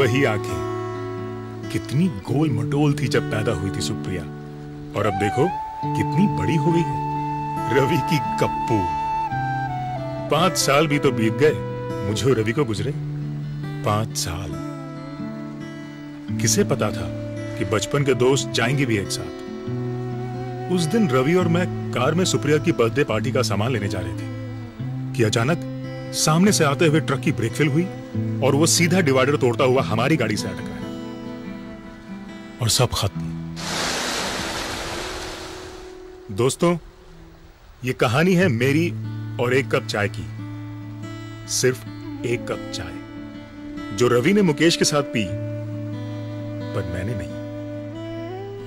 वही आंखें। कितनी गोल मटोल थी जब पैदा हुई थी सुप्रिया, और अब देखो कितनी बड़ी हो गई है। रवि की कप्पू। 5 साल भी तो बीत गए मुझे और रवि को गुजरे। 5 साल। किसे पता था कि बचपन के दोस्त जाएंगे भी एक साथ। उस दिन रवि और मैं कार में सुप्रिया की बर्थडे पार्टी का सामान लेने जा रहे थे कि अचानक सामने से आते हुए ट्रक की ब्रेक फेल हुई और वो सीधा डिवाइडर तोड़ता हुआ हमारी गाड़ी से टकराया और सब खत्म। दोस्तों, ये कहानी है मेरी और एक कप चाय की। सिर्फ एक कप चाय जो रवि ने मुकेश के साथ पी, पर मैंने नहीं।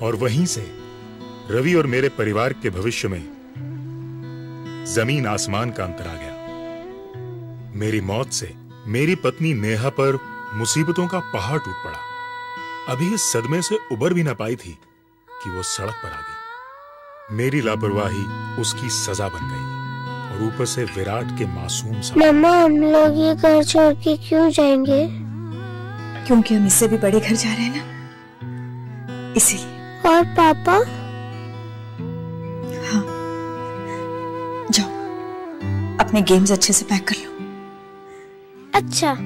और वहीं से रवि और मेरे परिवार के भविष्य में जमीन आसमान का अंतर आ गया। मेरी मौत से मेरी पत्नी नेहा पर मुसीबतों का पहाड़ टूट पड़ा। अभी इस सदमे से उबर भी ना पाई थी कि वो सड़क पर आ गई। मेरी लापरवाही उसकी सजा बन गई और ऊपर से विराट के मासूम सा। मम्मा, हम लोग ये घर छोड़ के क्यों जाएंगे? क्योंकि हम इससे भी बड़े घर जा रहे हैं ना, इसीलिए। और पापा? हाँ, जाओ अपने गेम्स अच्छे से पैक कर लो। अच्छा।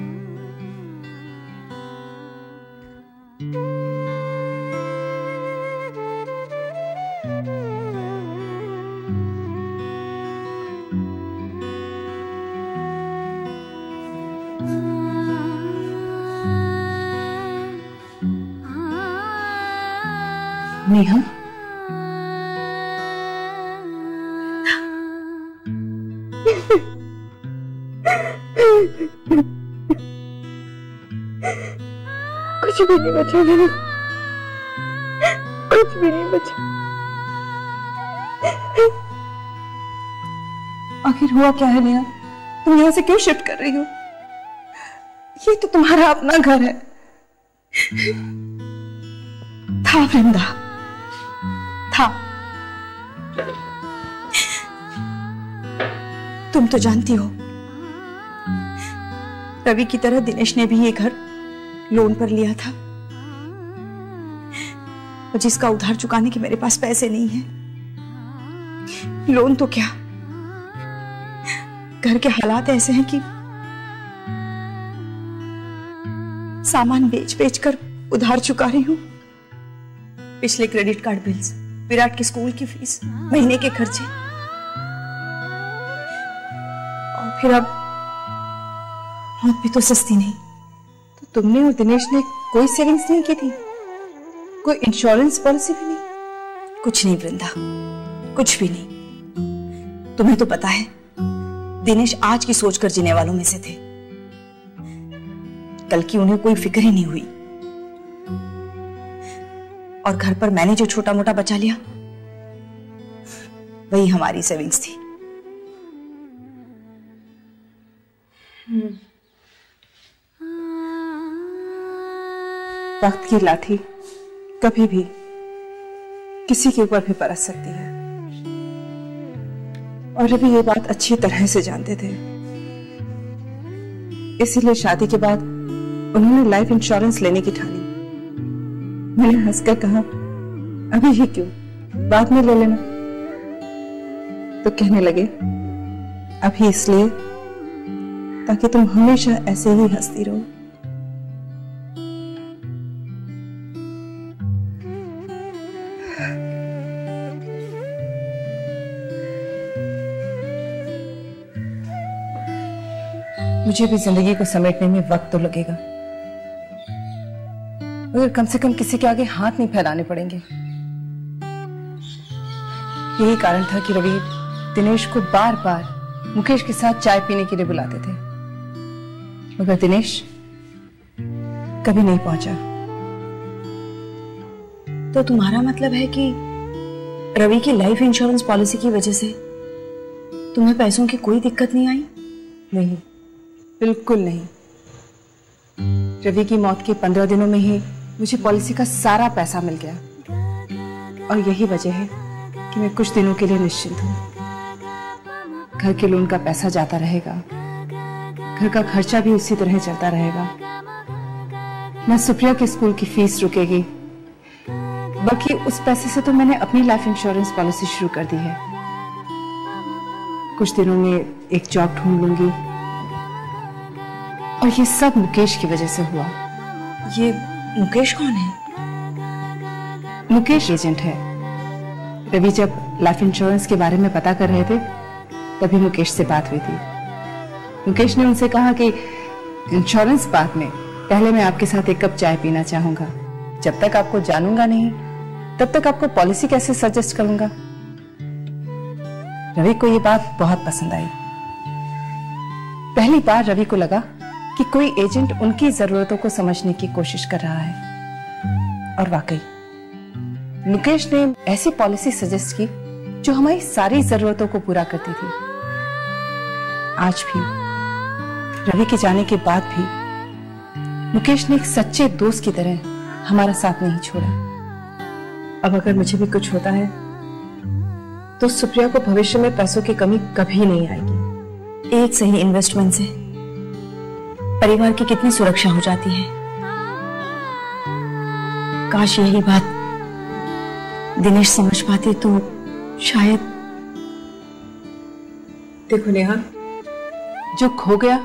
नेहा, कुछ भी नहीं बचा मेरे, कुछ भी नहीं बचा। आखिर हुआ क्या है नेहा? तुम यहाँ से क्यों शिफ्ट कर रही हो? ये तो तुम्हारा अपना घर है। था वृंदा, था। तुम तो जानती हो, रवि की तरह दिनेश ने भी ये घर लोन पर लिया था, और जिसका उधार चुकाने के मेरे पास पैसे नहीं है। लोन तो क्या, घर के हालात ऐसे हैं कि सामान बेच बेच कर उधार चुका रही हूं। पिछले क्रेडिट कार्ड बिल्स, विराट के स्कूल की फीस, महीने के खर्चे, और फिर अब मौत भी तो सस्ती नहीं। तो तुमने और दिनेश ने कोई सेविंग्स नहीं की थी? कोई इंश्योरेंस पॉलिसी भी नहीं? कुछ नहीं वृंदा, कुछ भी नहीं। तुम्हें तो पता है दिनेश आज की सोचकर जीने वालों में से थे। कल की उन्हें कोई फिक्र ही नहीं हुई। और घर पर मैंने जो छोटा मोटा बचा लिया, वही हमारी सेविंग्स थी। वक्त की लाठी कभी भी किसी के ऊपर भी बरस सकती है, और रवि ये बात अच्छी तरह से जानते थे। इसीलिए शादी के बाद उन्होंने लाइफ इंश्योरेंस लेने की ठानी। मैंने हंसकर कहा, अभी ही क्यों, बाद में ले लेना। तो कहने लगे, अभी इसलिए ताकि तुम हमेशा ऐसे ही हंसती रहो। मुझे भी जिंदगी को समेटने में वक्त तो लगेगा, मगर कम से कम किसी के आगे हाथ नहीं फैलाने पड़ेंगे। यही कारण था कि रवि दिनेश को बार बार मुकेश के साथ चाय पीने के लिए बुलाते थे, मगर दिनेश कभी नहीं पहुंचा। तो तुम्हारा मतलब है कि रवि की लाइफ इंश्योरेंस पॉलिसी की वजह से तुम्हें पैसों की कोई दिक्कत नहीं आई? नहीं, बिल्कुल नहीं। रवि की मौत के 15 दिनों में ही मुझे पॉलिसी का सारा पैसा मिल गया, और यही वजह है कि मैं कुछ दिनों के लिए निश्चिंत हूँ। घर के लोन का पैसा जाता रहेगा, घर का खर्चा भी उसी तरह चलता रहेगा, न सुप्रिया के स्कूल की फीस रुकेगी, बल्कि उस पैसे से तो मैंने अपनी लाइफ इंश्योरेंस पॉलिसी शुरू कर दी है। कुछ दिनों में एक जॉब ढूंढ लूंगी, और ये सब मुकेश की वजह से हुआ। ये मुकेश कौन है? मुकेश एजेंट है। रवि जब लाइफ इंश्योरेंस के बारे में पता कर रहे थे, तभी मुकेश से बात हुई थी। मुकेश ने उनसे कहा कि इंश्योरेंस बात में पहले मैं आपके साथ एक कप चाय पीना चाहूंगा। जब तक आपको जानूंगा नहीं, तब तक आपको पॉलिसी कैसे सजेस्ट करूंगा। रवि को ये बात बहुत पसंद आई। पहली बार रवि को लगा कि कोई एजेंट उनकी जरूरतों को समझने की कोशिश कर रहा है। और वाकई मुकेश ने ऐसी पॉलिसी सजेस्ट की जो हमारी सारी जरूरतों को पूरा करती थी। आज भी, रवि के जाने के बाद भी, मुकेश ने एक सच्चे दोस्त की तरह हमारा साथ नहीं छोड़ा। अब अगर मुझे भी कुछ होता है तो सुप्रिया को भविष्य में पैसों की कमी कभी नहीं आएगी। एक सही इन्वेस्टमेंट से परिवार की कितनी सुरक्षा हो जाती है। काश यही बात दिनेश समझ पाते तो शायद। देखो नेहा, जो खो गया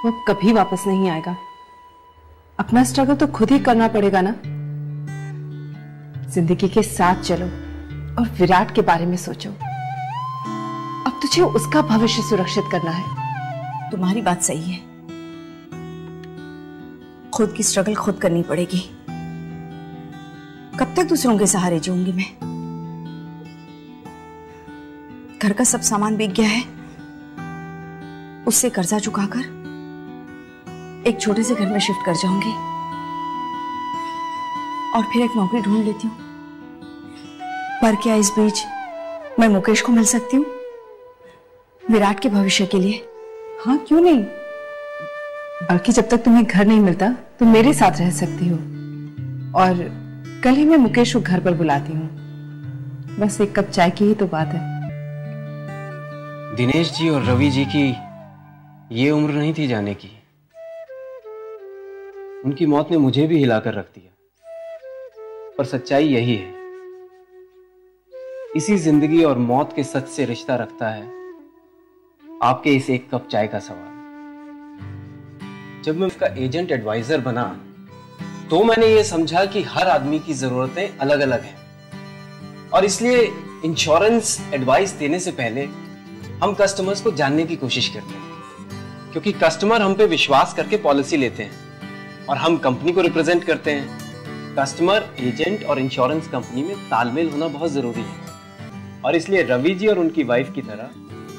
वो कभी वापस नहीं आएगा। अपना स्ट्रगल तो खुद ही करना पड़ेगा ना। जिंदगी के साथ चलो और विराट के बारे में सोचो। अब तुझे उसका भविष्य सुरक्षित करना है। तुम्हारी बात सही है, खुद की स्ट्रगल खुद करनी पड़ेगी। कब तक दूसरों के सहारे जीऊंगी मैं? घर का सब सामान बिक गया है, उससे कर्जा चुकाकर एक छोटे से घर में शिफ्ट कर जाऊंगी और फिर एक नौकरी ढूंढ लेती हूँ। पर क्या इस बीच मैं मुकेश को मिल सकती हूँ विराट के भविष्य के लिए? हाँ, क्यों नहीं। बल्कि जब तक तुम्हें घर नहीं मिलता तो मेरे साथ रह सकती हो। और कल ही मैं मुकेश को घर पर बुलाती हूँ। बस एक कप चाय की ही तो बात है। दिनेश जी और रवि जी की ये उम्र नहीं थी जाने की। उनकी मौत ने मुझे भी हिलाकर रख दिया। पर सच्चाई यही है, इसी जिंदगी और मौत के सच से रिश्ता रखता है आपके इस एक कप चाय का सवाल। जब मैं उसका एजेंट एडवाइजर बना तो मैंने ये समझा कि हर आदमी की जरूरतें अलग अलग हैं, और इसलिए इंश्योरेंस एडवाइस देने से पहले हम कस्टमर्स को जानने की कोशिश करते हैं, क्योंकि कस्टमर हम पे विश्वास करके पॉलिसी लेते हैं और हम कंपनी को रिप्रेजेंट करते हैं। कस्टमर, एजेंट और इंश्योरेंस कंपनी में तालमेल होना बहुत जरूरी है, और इसलिए रवि जी और उनकी वाइफ की तरह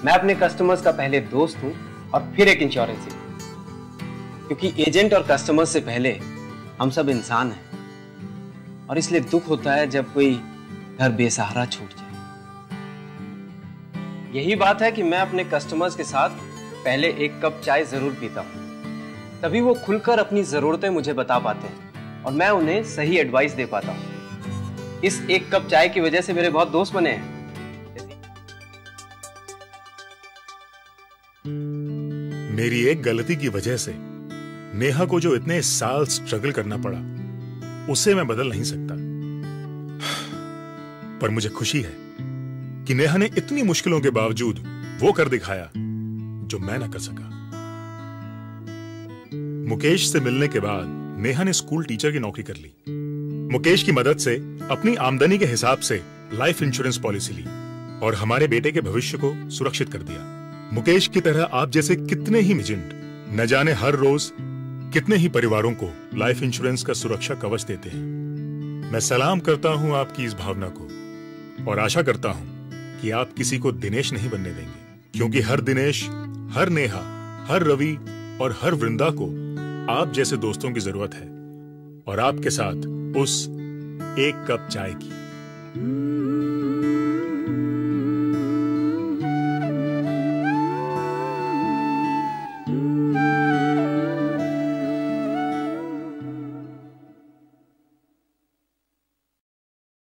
मैं अपने कस्टमर्स का पहले दोस्त हूं और फिर एक इंश्योरेंस एजेंट, क्योंकि एजेंट और कस्टमर से पहले हम सब इंसान हैं, और इसलिए दुख होता है जब कोई घर बेसहारा छूट जाए। यही बात है कि मैं अपने कस्टमर्स के साथ पहले एक कप चाय जरूर पीता हूं, तभी वो खुलकर अपनी जरूरतें मुझे बता पाते हैं और मैं उन्हें सही एडवाइस दे पाता हूं। इस एक कप चाय की वजह से मेरे बहुत दोस्त बने हैं। मेरी एक गलती की वजह से नेहा को जो इतने साल स्ट्रगल करना पड़ा, उसे मैं बदल नहीं सकता। पर मुझे खुशी है कि नेहा ने इतनी मुश्किलों के बावजूद वो कर दिखाया जो मैं ना कर सका। मुकेश से मिलने के बाद नेहा ने स्कूल टीचर की नौकरी कर ली। मुकेश की मदद से अपनी आमदनी के हिसाब से लाइफ इंश्योरेंस पॉलिसी ली और हमारे बेटे के भविष्य को सुरक्षित कर दिया। मुकेश की तरह आप जैसे कितने ही एजेंट न जाने हर रोज कितने ही परिवारों को लाइफ इंश्योरेंस का सुरक्षा कवच देते हैं। मैं सलाम करता हूं आपकी इस भावना को और आशा करता हूं कि आप किसी को दिनेश नहीं बनने देंगे, क्योंकि हर दिनेश, हर नेहा, हर रवि और हर वृंदा को आप जैसे दोस्तों की जरूरत है, और आपके साथ उस एक कप चाय की।